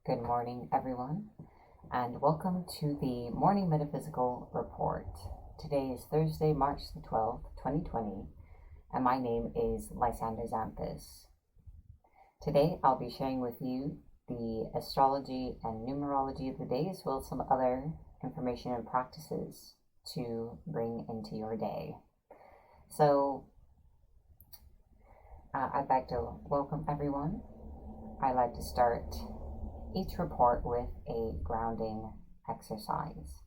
Good morning, everyone, and welcome to the Morning Metaphysical Report. Today is Thursday, March the 12th, 2020, and my name is Lysander Xanthus. Today, I'll be sharing with you the astrology and numerology of the day, as well as some other information and practices to bring into your day. So, I'd like to welcome everyone. I like to start each report with a grounding exercise.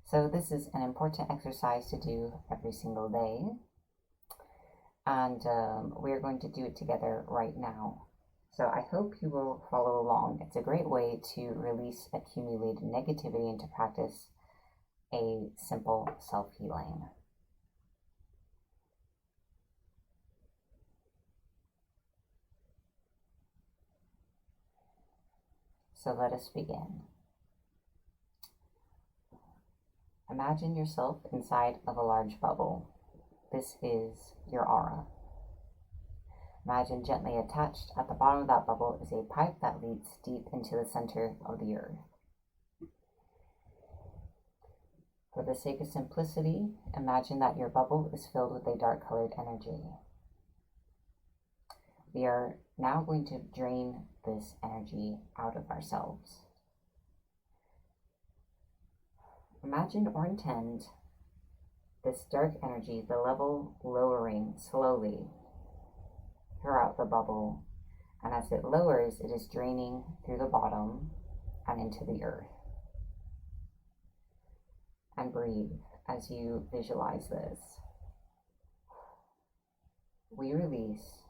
So this is an important exercise to do every single day, and we're going to do it together right now. So I hope you will follow along. It's a great way to release accumulated negativity and to practice a simple self-healing. So let us begin. Imagine yourself inside of a large bubble. This is your aura. Imagine gently attached at the bottom of that bubble is a pipe that leads deep into the center of the earth. For the sake of simplicity, imagine that your bubble is filled with a dark colored energy. We are now going to drain this energy out of ourselves. Imagine or intend this dark energy, the level lowering slowly throughout the bubble, and as it lowers, it is draining through the bottom and into the earth. And breathe as you visualize this. We release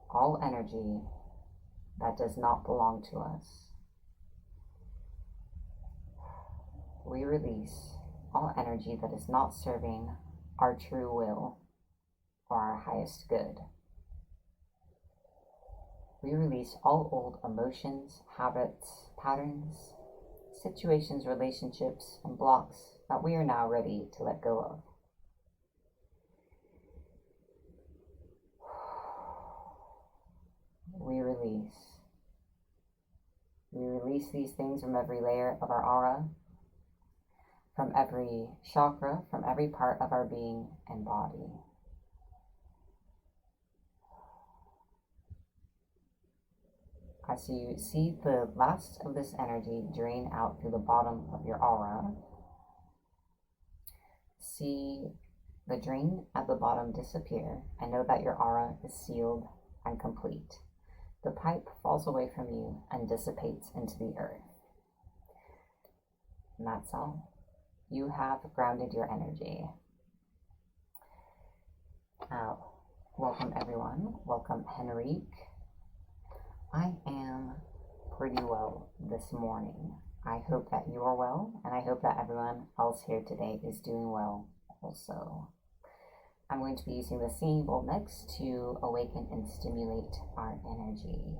all energy that does not belong to us. We release all energy that is not serving our true will or our highest good. We release all old emotions, habits, patterns, situations, relationships, and blocks that we are now ready to let go of. We release. We release these things from every layer of our aura, from every chakra, from every part of our being and body. As you see the last of this energy drain out through the bottom of your aura, see the drain at the bottom disappear and know that your aura is sealed and complete. The pipe falls away from you and dissipates into the earth. And that's all. You have grounded your energy. Welcome everyone. Welcome Henrique. I am pretty well this morning. I hope that you are well, and I hope that everyone else here today is doing well also. I'm going to be using the singing bowl next to awaken and stimulate our energy.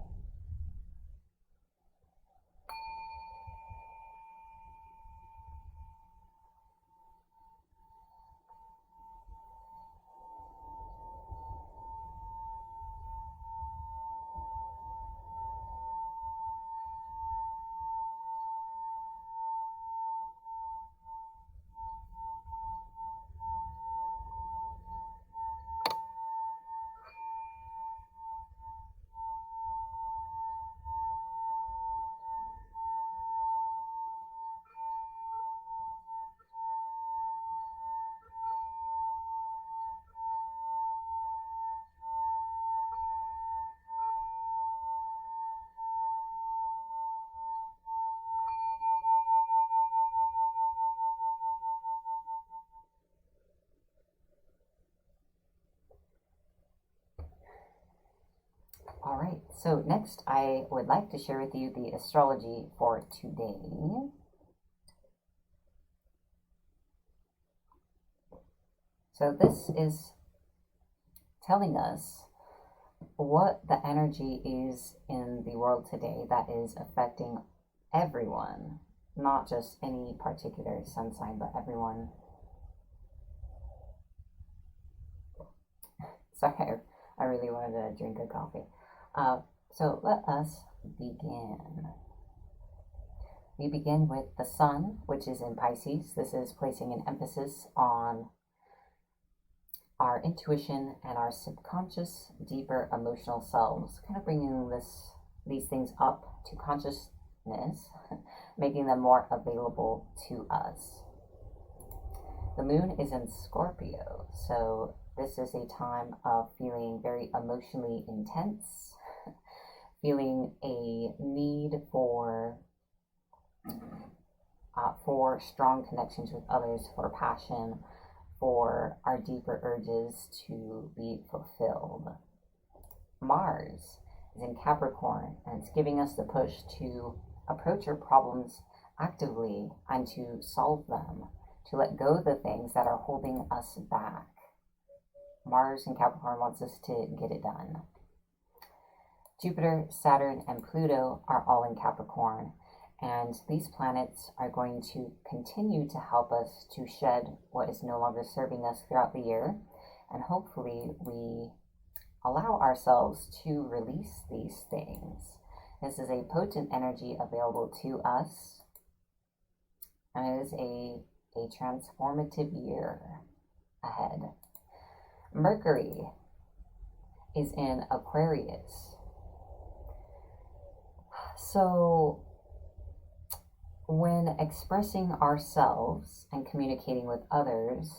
All right, so next I would like to share with you the astrology for today. So this is telling us what the energy is in the world today that is affecting everyone, not just any particular sun sign, but everyone. Sorry, I really wanted to drink a coffee. So let us begin. We begin with the Sun, which is in Pisces. This is placing an emphasis on our intuition and our subconscious, deeper emotional selves, kind of bringing these things up to consciousness, making them more available to us. The Moon is in Scorpio, so this is a time of feeling very emotionally intense, feeling a need for strong connections with others, for passion, for our deeper urges to be fulfilled. Mars is in Capricorn, and it's giving us the push to approach our problems actively and to solve them, to let go of the things that are holding us back. Mars in Capricorn wants us to get it done. Jupiter, Saturn, and Pluto are all in Capricorn, and these planets are going to continue to help us to shed what is no longer serving us throughout the year, and hopefully we allow ourselves to release these things. This is a potent energy available to us, and it is a transformative year ahead. Mercury is in Aquarius. So when expressing ourselves and communicating with others,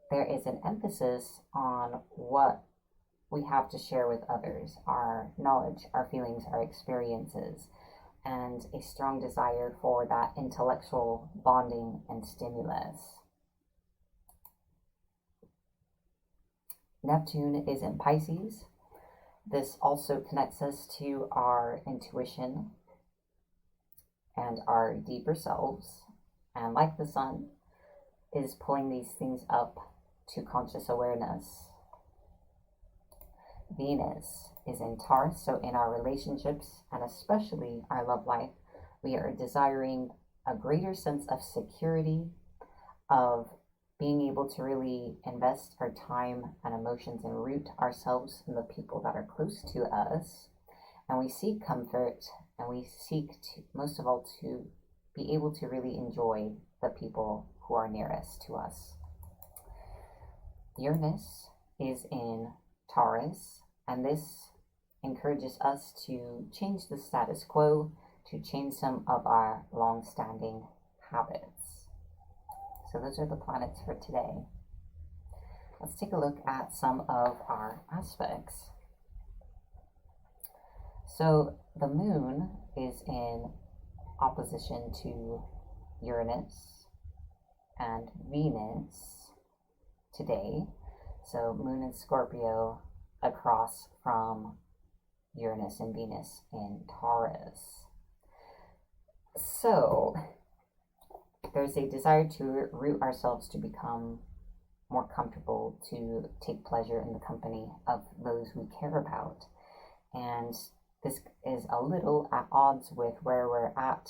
there is an emphasis on what we have to share with others, our knowledge, our feelings, our experiences, and a strong desire for that intellectual bonding and stimulus. Neptune is in Pisces. This also connects us to our intuition and our deeper selves, and like the Sun, is pulling these things up to conscious awareness. Venus is in Taurus, so in our relationships, and especially our love life, we are desiring a greater sense of security, of being able to really invest our time and emotions and root ourselves in the people that are close to us. And we seek comfort, and we seek to, most of all, to be able to really enjoy the people who are nearest to us. Uranus is in Taurus, and this encourages us to change the status quo, to change some of our long-standing habits. So those are the planets for today. Let's take a look at some of our aspects. So the Moon is in opposition to Uranus and Venus today. So Moon in Scorpio across from Uranus and Venus in Taurus. So there's a desire to root ourselves to become more comfortable, to take pleasure in the company of those we care about. And this is a little at odds with where we're at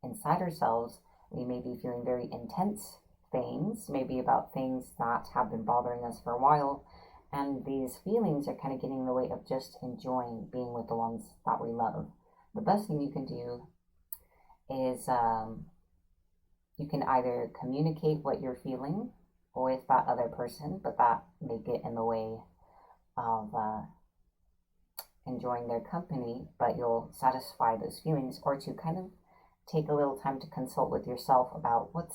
inside ourselves. We may be feeling very intense things, maybe about things that have been bothering us for a while, and these feelings are kind of getting in the way of just enjoying being with the ones that we love. The best thing you can do is you can either communicate what you're feeling with that other person, but that may get in the way of enjoying their company, but you'll satisfy those feelings, or to kind of take a little time to consult with yourself about what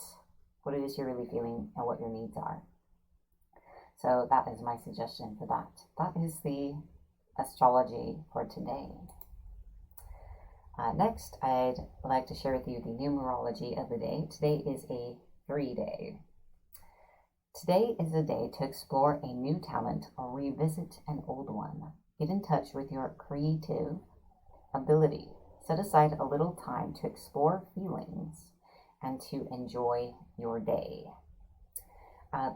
it is you're really feeling and what your needs are. So that is my suggestion for that. That is the astrology for today. Next, I'd like to share with you the numerology of the day. Today is a 3-day. Today is a day to explore a new talent or revisit an old one. Get in touch with your creative ability. Set aside a little time to explore feelings and to enjoy your day.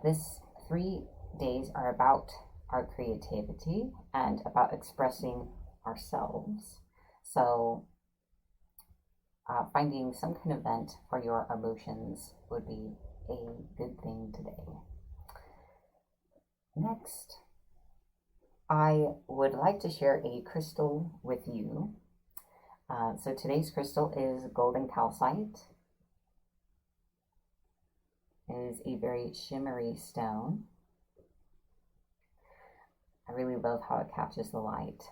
This 3 days are about our creativity and about expressing ourselves. So finding some kind of vent for your emotions would be a good thing today. Next, I would like to share a crystal with you. So today's crystal is golden calcite. It is a very shimmery stone. I really love how it catches the light.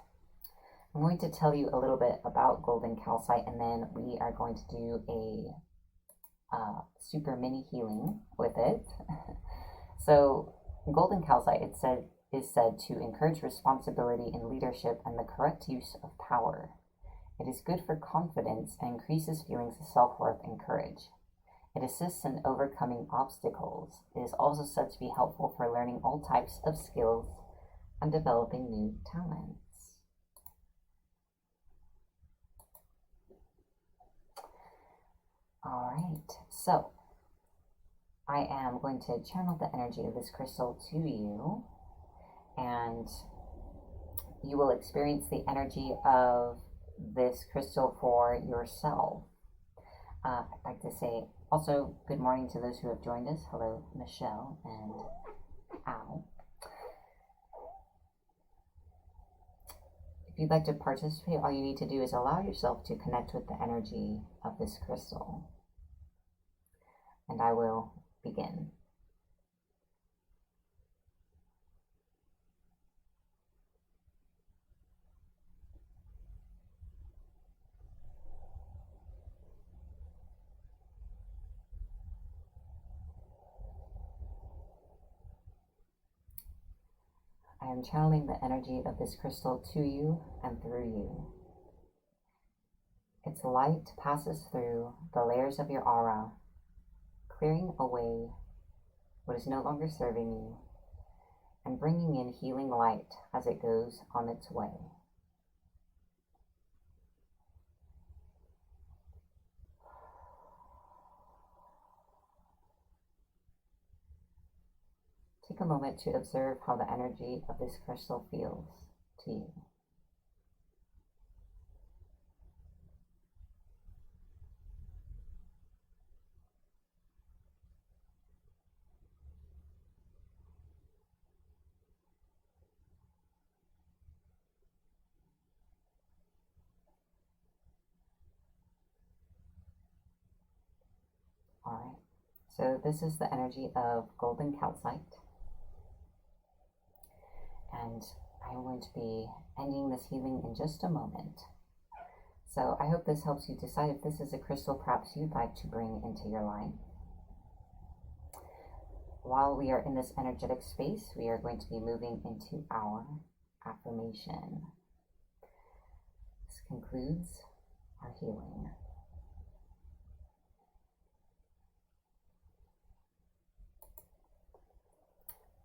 I'm going to tell you a little bit about golden calcite, and then we are going to do a super mini healing with it. So golden calcite, is said to encourage responsibility in leadership and the correct use of power. It is good for confidence and increases feelings of self-worth and courage. It assists in overcoming obstacles. It is also said to be helpful for learning all types of skills and developing new talents. All right, so I am going to channel the energy of this crystal to you, and you will experience the energy of this crystal for yourself. I'd like to say also good morning to those who have joined us. Hello, Michelle and Al. If you'd like to participate, all you need to do is allow yourself to connect with the energy of this crystal. And I will begin. I am channeling the energy of this crystal to you and through you. Its light passes through the layers of your aura, clearing away what is no longer serving you and bringing in healing light as it goes on its way. Take a moment to observe how the energy of this crystal feels to you. All right, so this is the energy of golden calcite. And I'm going to be ending this healing in just a moment. So I hope this helps you decide if this is a crystal perhaps you'd like to bring into your life. While we are in this energetic space, we are going to be moving into our affirmation. This concludes our healing.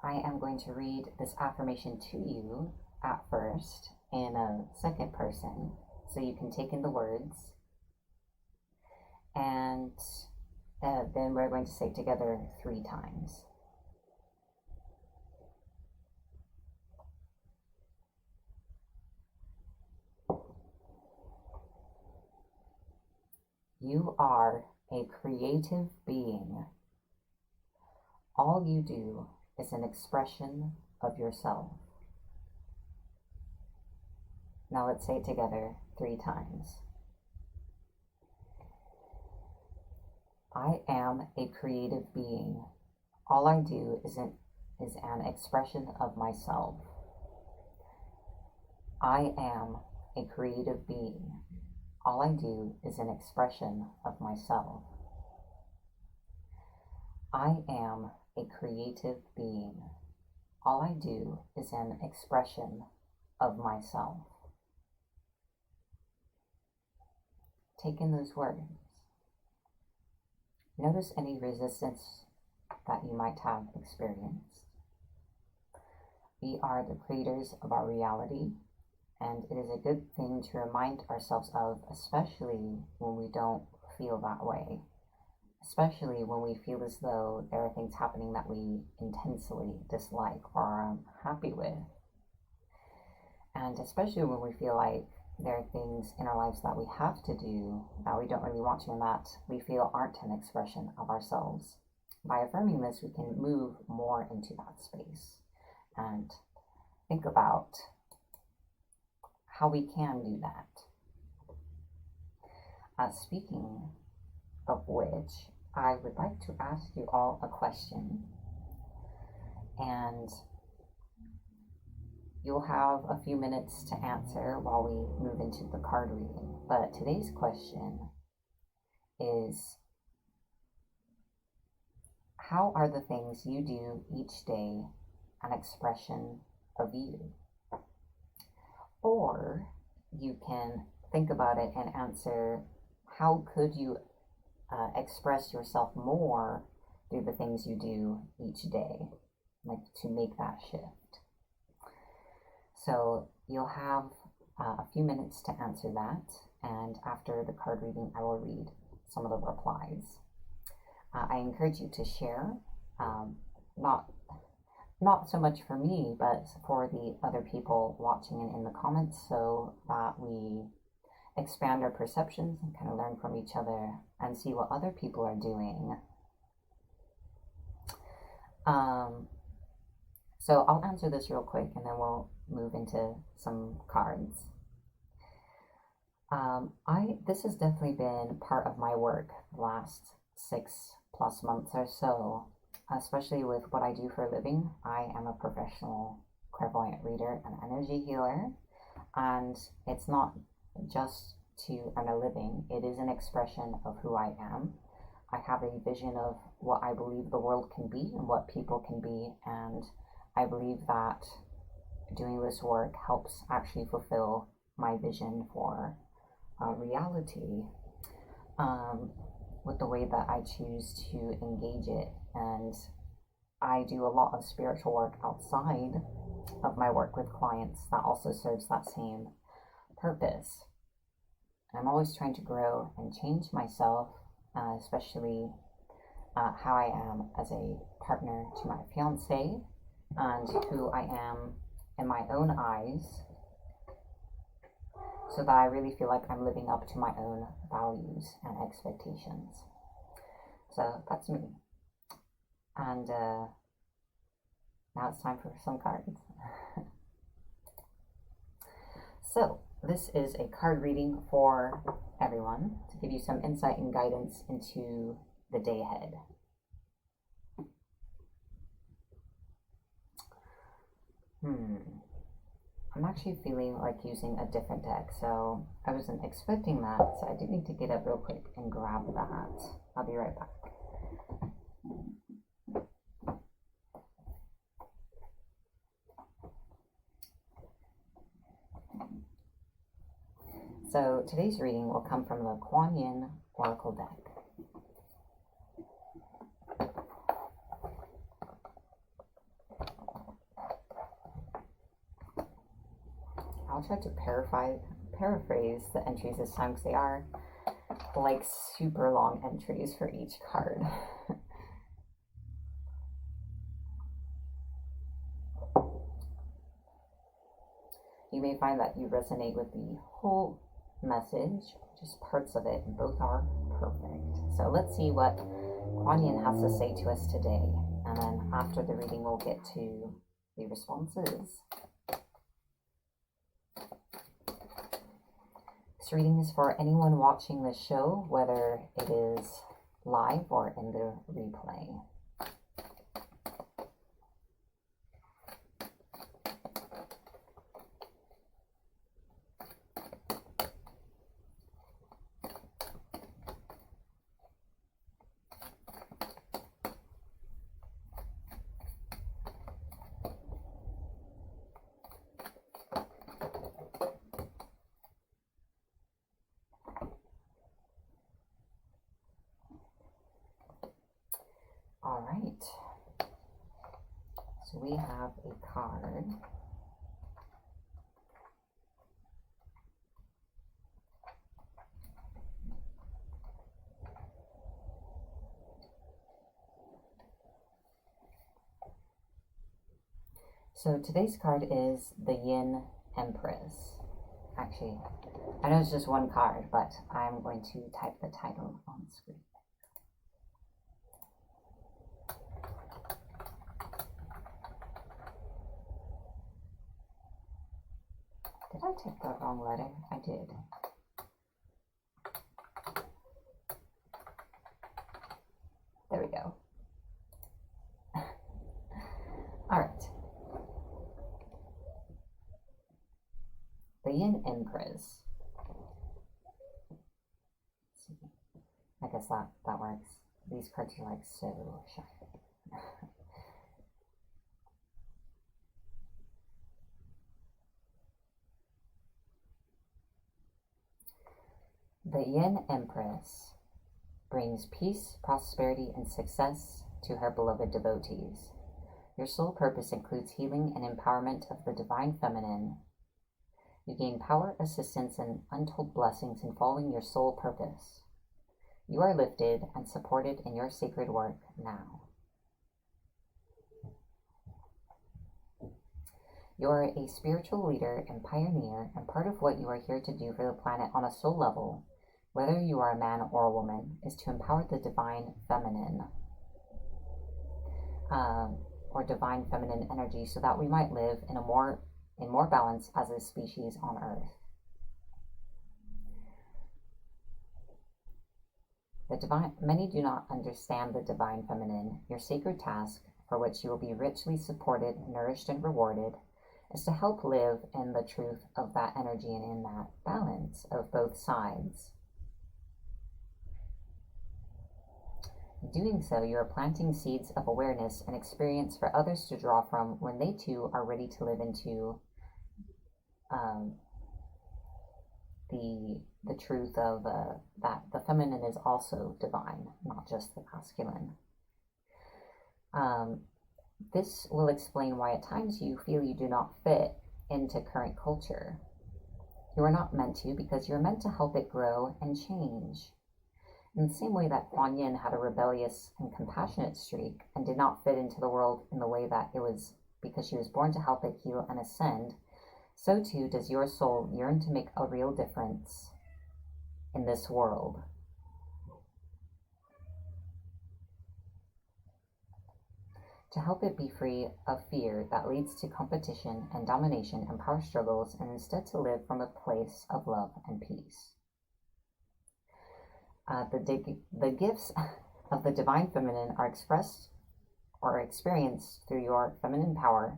I am going to read this affirmation to you at first in a second person, so you can take in the words, and then we're going to say it together 3 times. You are a creative being. All you do is an expression of yourself. Now let's say it together 3 times. I am a creative being. All I do is an expression of myself. I am a creative being. All I do is an expression of myself. I am a creative being. All I do is an expression of myself. Take in those words. Notice any resistance that you might have experienced. We are the creators of our reality, and it is a good thing to remind ourselves of, especially when we don't feel that way. Especially when we feel as though there are things happening that we intensely dislike or are unhappy with. And especially when we feel like there are things in our lives that we have to do that we don't really want to, and that we feel aren't an expression of ourselves. By affirming this, we can move more into that space and think about how we can do that. Speaking of which, I would like to ask you all a question, and you'll have a few minutes to answer while we move into the card reading. But today's question is, how are the things you do each day an expression of you? Or you can think about it and answer, how could you express yourself more through the things you do each day, like to make that shift? So you'll have a few minutes to answer that, and after the card reading, I will read some of the replies. I encourage you to share, not so much for me, but for the other people watching and in the comments, so that we expand our perceptions and kind of learn from each other and see what other people are doing. So I'll answer this real quick and then we'll move into some cards. This has definitely been part of my work the last 6+ months or so, especially with what I do for a living. I am a professional clairvoyant reader and energy healer, and it's not just to earn a living. It is an expression of who I am. I have a vision of what I believe the world can be and what people can be, and I believe that doing this work helps actually fulfill my vision for reality with the way that I choose to engage it. And I do a lot of spiritual work outside of my work with clients that also serves that same purpose. I'm always trying to grow and change myself, especially how I am as a partner to my fiance and who I am in my own eyes, so that I really feel like I'm living up to my own values and expectations. So that's me. And now it's time for some cards. So this is a card reading for everyone to give you some insight and guidance into the day ahead. I'm actually feeling like using a different deck, so I wasn't expecting that, so I do need to get up real quick and grab that. I'll be right back. So today's reading will come from the Kuan Yin Oracle deck. I'll try to paraphrase the entries this time because they are like super long entries for each card. You may find that you resonate with the whole message, just parts of it, and both are perfect. So let's see what Kuan Yin has to say to us today, and then after the reading we'll get to the responses. This reading is for anyone watching the show, whether it is live or in the replay. All right, so we have a card. So today's card is the Yin Empress. Actually, I know it's just one card, but I'm going to type the title on the screen. Did I type the wrong letter? I did. guess that works. These cards are like so shy. The Yin Empress brings peace, prosperity, and success to her beloved devotees. Your sole purpose includes healing and empowerment of the divine feminine. You gain power, assistance, and untold blessings in following your soul purpose. You are lifted and supported in your sacred work now. You are a spiritual leader and pioneer, and part of what you are here to do for the planet on a soul level, whether you are a man or a woman, is to empower the divine feminine, or divine feminine energy, so that we might live in more balance as a species on Earth. Many do not understand the divine feminine. Your sacred task, for which you will be richly supported, nourished, and rewarded, is to help live in the truth of that energy and in that balance of both sides. In doing so, you are planting seeds of awareness and experience for others to draw from when they too are ready to live into the truth of that the feminine is also divine, not just the masculine. This will explain why at times you feel you do not fit into current culture. You are not meant to, because you're meant to help it grow and change. In the same way that Kuan Yin had a rebellious and compassionate streak and did not fit into the world in the way that it was because she was born to help it heal and ascend, so too does your soul yearn to make a real difference in this world. To help it be free of fear that leads to competition and domination and power struggles, and instead to live from a place of love and peace. The gifts of the divine feminine are expressed or experienced through your feminine power,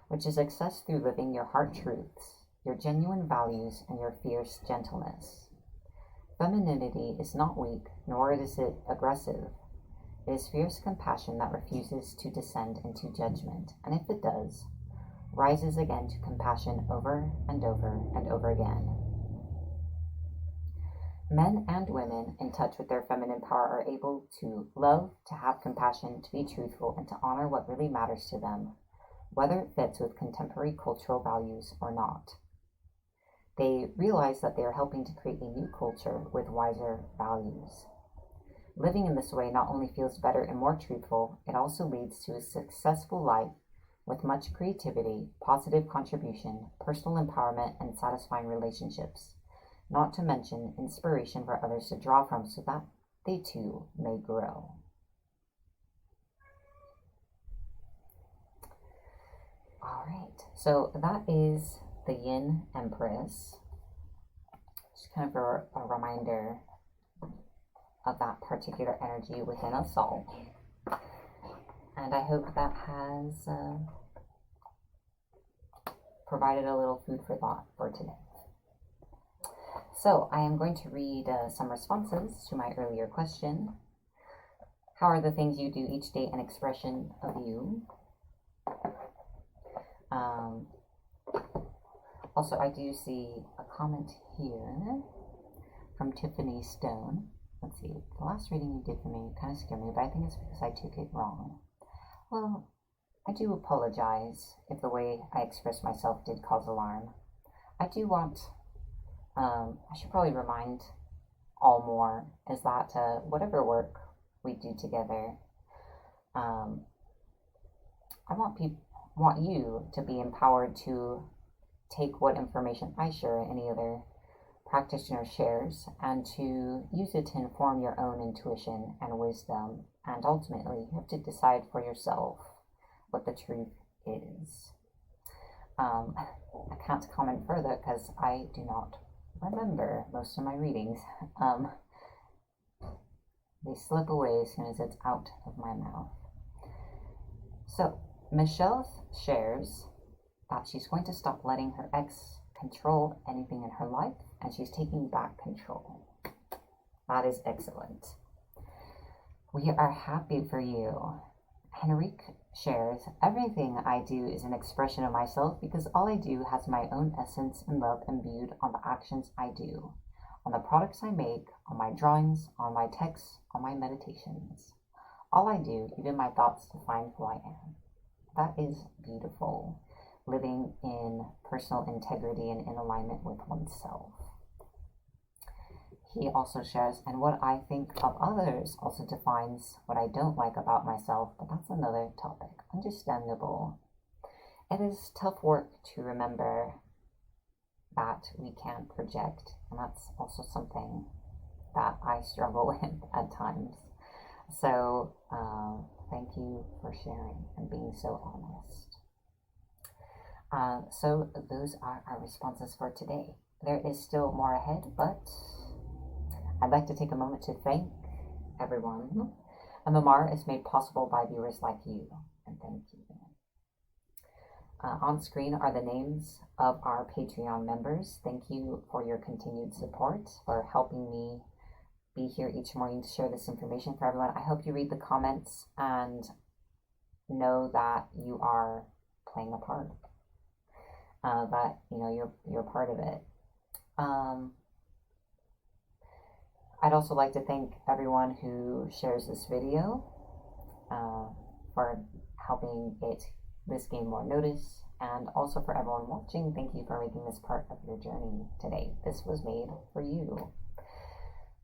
which is accessed through living your heart truths, your genuine values, and your fierce gentleness. Femininity is not weak, nor is it aggressive. It is fierce compassion that refuses to descend into judgment, and if it does, rises again to compassion over and over and over again. Men and women in touch with their feminine power are able to love, to have compassion, to be truthful, and to honor what really matters to them, whether it fits with contemporary cultural values or not. They realize that they are helping to create a new culture with wiser values. Living in this way not only feels better and more truthful, it also leads to a successful life with much creativity, positive contribution, personal empowerment, and satisfying relationships, not to mention inspiration for others to draw from so that they too may grow. All right, so that is the Yin Empress. Just kind of a reminder of that particular energy within us all. And I hope that has provided a little food for thought for today. So I am going to read some responses to my earlier question. How are the things you do each day an expression of you? Also, I do see a comment here from Tiffany Stone. Let's see, the last reading you did for me kind of scared me, but I think it's because I took it wrong. Well, I do apologize if the way I expressed myself did cause alarm. I do want, I should probably remind all more, is that whatever work we do together, I want you to be empowered to take what information I share and any other practitioner shares, and to use it to inform your own intuition and wisdom, and ultimately you have to decide for yourself what the truth is. I can't comment further because I do not remember most of my readings. They slip away as soon as it's out of my mouth. So Michelle shares that she's going to stop letting her ex control anything in her life, and she's taking back control. That is excellent. We are happy for you. Henrique shares, everything I do is an expression of myself because all I do has my own essence and love imbued on the actions I do, on the products I make, on my drawings, on my texts, on my meditations. All I do, even my thoughts, define who I am. That is beautiful. Living in personal integrity and in alignment with oneself. He also shares, and what I think of others also defines what I don't like about myself, but that's another topic. Understandable. It is tough work to remember that we can't project, and that's also something that I struggle with at times. So, thank you for sharing and being so honest. So those are our responses for today. There is still more ahead, but I'd like to take a moment to thank everyone. MMR is made possible by viewers like you, and thank you. On screen are the names of our Patreon members. Thank you for your continued support, for helping me be here each morning to share this information for everyone. I hope you read the comments and know that you are playing a part. That you're part of it. I'd also like to thank everyone who shares this video for helping this gain more notice, and also for everyone watching. Thank you for making this part of your journey today. This was made for you.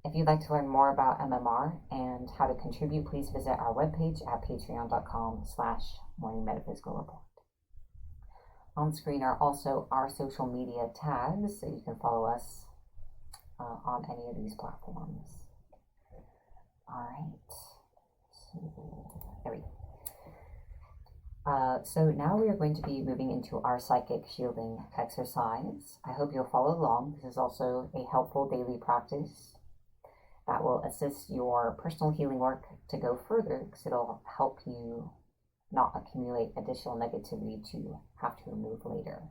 If you'd like to learn more about MMR and how to contribute, please visit our webpage at patreon.com/Morning Metaphysical Report. On screen are also our social media tags, so you can follow us on any of these platforms. All right, so there we go. So now we are going to be moving into our psychic shielding exercise. I hope you'll follow along. This is also a helpful daily practice that will assist your personal healing work to go further, because it'll help you not accumulate additional negativity to have to remove later,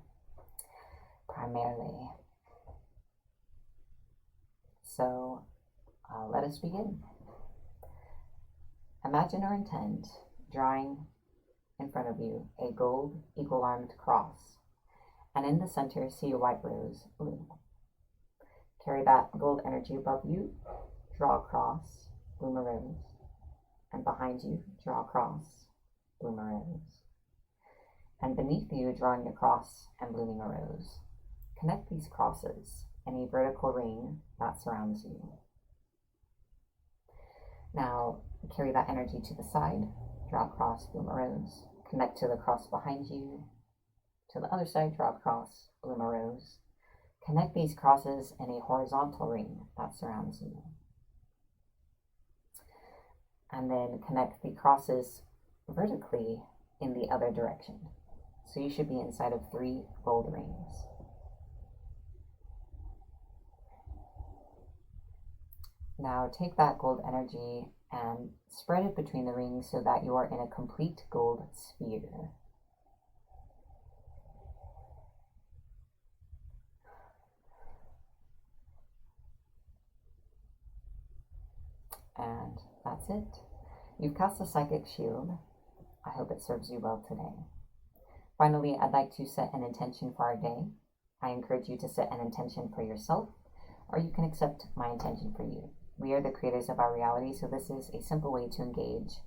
primarily. So let us begin. Imagine or intend drawing in front of you a gold eagle-armed cross, and in the center see a white rose bloom. Carry that gold energy above you, draw a cross, bloom a rose, and behind you, draw a cross, bloom a rose. And beneath you, drawing a cross and blooming a rose. Connect these crosses in a vertical ring that surrounds you. Now, carry that energy to the side, draw a cross, bloom a rose. Connect to the cross behind you. To the other side, draw a cross, bloom a rose. Connect these crosses in a horizontal ring that surrounds you. And then connect the crosses vertically in the other direction. So you should be inside of 3 gold rings. Now take that gold energy and spread it between the rings so that you are in a complete gold sphere. And that's it. You've cast a psychic shield. I hope it serves you well today. Finally, I'd like to set an intention for our day. I encourage you to set an intention for yourself, or you can accept my intention for you. We are the creators of our reality, so this is a simple way to engage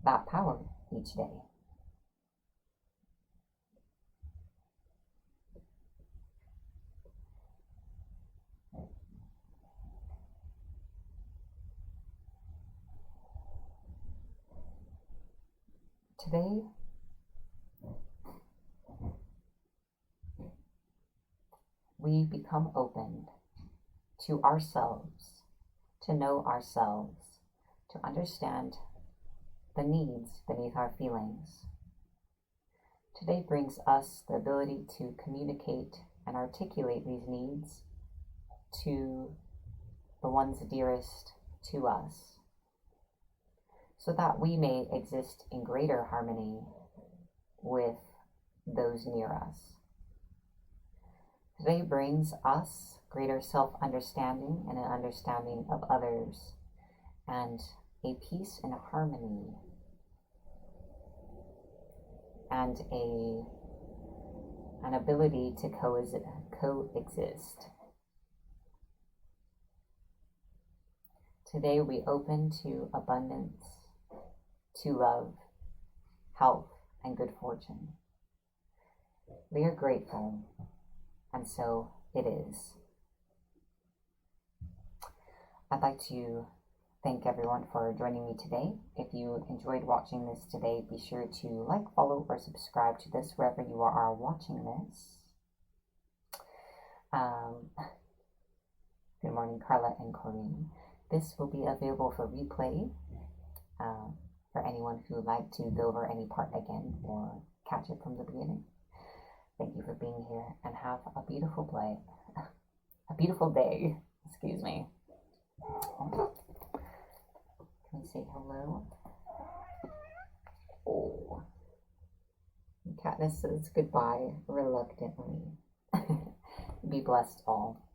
that power each day. Today, we become open to ourselves, to know ourselves, to understand the needs beneath our feelings. Today brings us the ability to communicate and articulate these needs to the ones dearest to us, so that we may exist in greater harmony with those near us. Today brings us greater self-understanding and an understanding of others, and a peace and harmony, and an ability to coexist. Today we open to abundance, to love, health, and good fortune. We are grateful, and so it is. I'd like to thank everyone for joining me today. If you enjoyed watching this today, be sure to like, follow, or subscribe to this wherever you are watching this. Good morning, Carla and Corinne. This will be available for replay for anyone who would like to go over any part again or catch it from the beginning. Thank you for being here, and have a beautiful day. Excuse me. Can we say hello? Oh. Katniss says goodbye reluctantly. Be blessed all.